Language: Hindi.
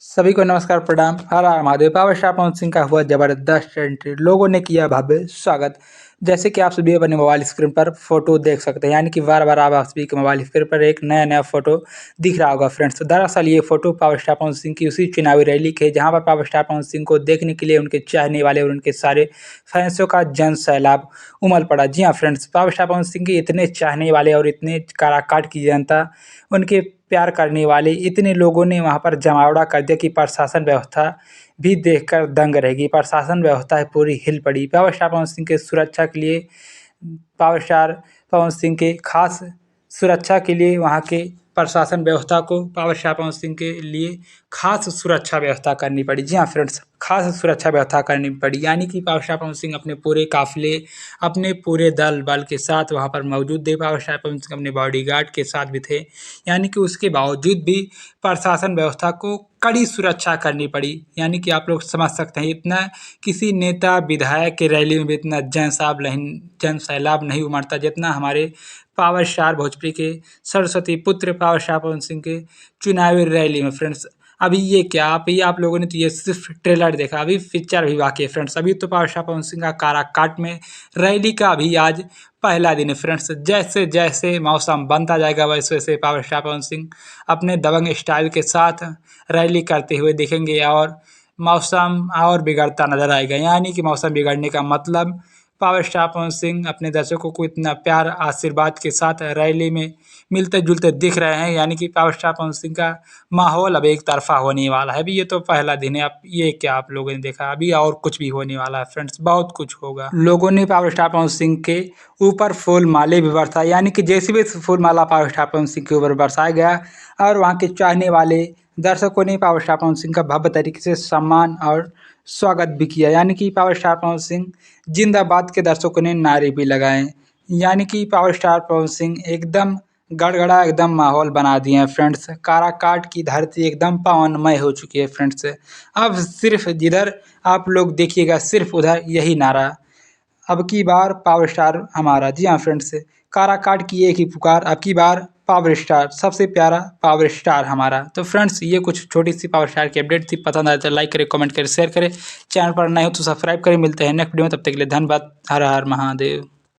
सभी को नमस्कार प्रणाम। हर हर महादेव। पावर स्टार पवन सिंह का हुआ जबरदस्त एंट्री, लोगों ने किया भव्य स्वागत। जैसे कि आप सभी अपने मोबाइल स्क्रीन पर फोटो देख सकते हैं, यानी कि बार बार आप सभी के मोबाइल स्क्रीन पर एक नया नया फोटो दिख रहा होगा फ्रेंड्स। दरअसल ये photo power star Pawan Singh की उसी चुनावी रैली के, जहां पर पावर स्टार पवन सिंह को देखने के लिए उनके चाहने वाले और उनके सारे फैंसों का जन सैलाब उमड़ पड़ा। जी हाँ friends, power star Pawan Singh के इतने चाहने वाले और इतने काराकाट की जनता, उनके प्यार करने वाले इतने लोगों ने वहाँ पर जमावड़ा कर दिया कि प्रशासन व्यवस्था भी देखकर दंग रह गई। प्रशासन व्यवस्था है पूरी हिल पड़ी। पावर स्टार पवन सिंह के सुरक्षा के लिए, पावर स्टार पवन सिंह के खास सुरक्षा के लिए वहाँ के प्रशासन व्यवस्था को पावर स्टार पवन सिंह के लिए खास सुरक्षा व्यवस्था करनी पड़ी। जी हाँ फ्रेंड्स, खास सुरक्षा व्यवस्था करनी पड़ी, यानी कि पावर स्टार पवन सिंह अपने पूरे काफिले, अपने पूरे दल बल के साथ वहाँ पर मौजूद थे। पावर स्टार पवन सिंह अपने बॉडीगार्ड के साथ भी थे, यानी कि उसके बावजूद भी प्रशासन व्यवस्था को कड़ी सुरक्षा करनी पड़ी। यानी कि आप लोग समझ सकते हैं, इतना किसी नेता विधायक के रैली में भी इतना जन सैलाब नहीं उमड़ता जितना हमारे पावर स्टार भोजपुरी के सरस्वती पुत्र पावर स्टार पवन सिंह के चुनावी रैली में फ्रेंड्स। अभी ये क्या, आप लोगों ने तो ये सिर्फ ट्रेलर देखा, अभी पिक्चर भी बाकी है फ्रेंड्स। अभी तो पावर स्टार पवन सिंह का काराकाट में रैली का अभी आज पहला दिन है फ्रेंड्स। जैसे जैसे मौसम बनता जाएगा वैसे वैसे पावर स्टार पवन सिंह अपने दबंग स्टाइल के साथ रैली करते हुए दिखेंगे और मौसम और बिगड़ता नजर आएगा। यानी कि मौसम बिगड़ने का मतलब पावर स्टार पवन सिंह अपने दर्शकों को इतना प्यार आशीर्वाद के साथ रैली में मिलते जुलते दिख रहे हैं, यानी कि पावर स्टार पवन सिंह का माहौल अब एक तरफा होने वाला है। अभी ये तो पहला दिन है, अब ये क्या आप लोगों ने देखा, अभी और कुछ भी होने वाला है फ्रेंड्स, बहुत कुछ होगा। लोगों ने पावर स्टार पवन सिंह के ऊपर फूल माले भी बरसाए, यानी कि जैसे भी फूल माला पावर स्टार पवन सिंह के ऊपर बरसाया गया और वहाँ के चाहने वाले दर्शकों ने पावर स्टार पवन सिंह का भव्य तरीके से सम्मान और स्वागत भी किया। यानी कि पावर स्टार पवन सिंह जिंदाबाद के दर्शकों ने नारे भी लगाए। यानी कि पावर स्टार पवन सिंह एकदम गड़गड़ा एकदम माहौल बना दिए हैं फ्रेंड्स। काराकाट की धरती एकदम पवनमय हो चुकी है फ्रेंड्स। अब सिर्फ जिधर आप लोग देखिएगा सिर्फ उधर यही नारा, अब की बार पावर स्टार हमारा। जी हाँ फ्रेंड्स, काराकाट की एक ही पुकार, अब की बार पावर स्टार, सबसे प्यारा पावर स्टार हमारा। तो फ्रेंड्स, ये कुछ छोटी सी पावर स्टार की अपडेट थी। पसंद आए तो लाइक करें, कमेंट करें, शेयर करें। चैनल पर नए हो तो सब्सक्राइब करें। मिलते हैं नेक्स्ट वीडियो में, तब तक के लिए धन्यवाद। हर हर महादेव।